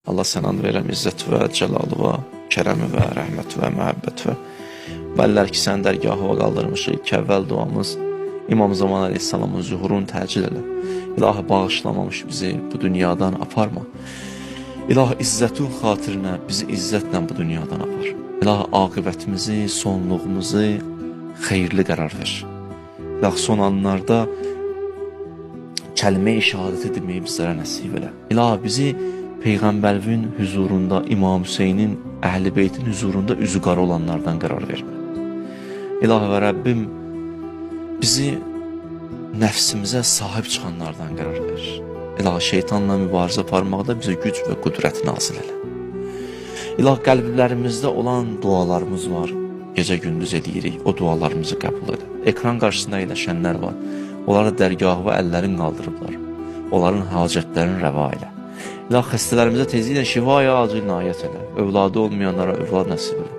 Allah sənad verəm izzət və cəlalı və kərəmi və rəhməti və məhəbbət və bəllər ki, sən dərgahıva qaldırmışıq ki, əvvəl duamız İmam Zaman Aleyhisselamın zuhurunu təcil elə. İlahi bağışlamamış bizi bu dünyadan aparma. İlahi izzətin xatirinə bizi izzətlə bu dünyadan apar. İlahi aqibətimizi, sonluğumuzu xeyirli qərar ver. İlahi son anlarda kəlmə-i şəhadəti deməyi bizlərə nəsib elə. İlahi bizi Peyğəmbərin huzurunda, İmam Hüseynin, Əhl-i Beytin huzurunda üzü qara olanlardan qərar vermə. İlahi və Rəbbim bizi nəfsimizə sahib çıxanlardan qərar ver. İlahi şeytanla mübarizə aparmaqda bizə güc və qüdrət nazil elə. İlahi qəlblərimizdə olan dualarımız var. Gecə-gündüz edirik, o dualarımızı qəbul edə. Ekran qarşısında əyləşənlər var. Onlara dərgahı və əllərin qaldırıblar. Onların hacətlərini rəva elə. İlahi xəstələrimizə tezliklə şifa-i acil inayət elə. Övladı olmayanlara övlad nəsib elə.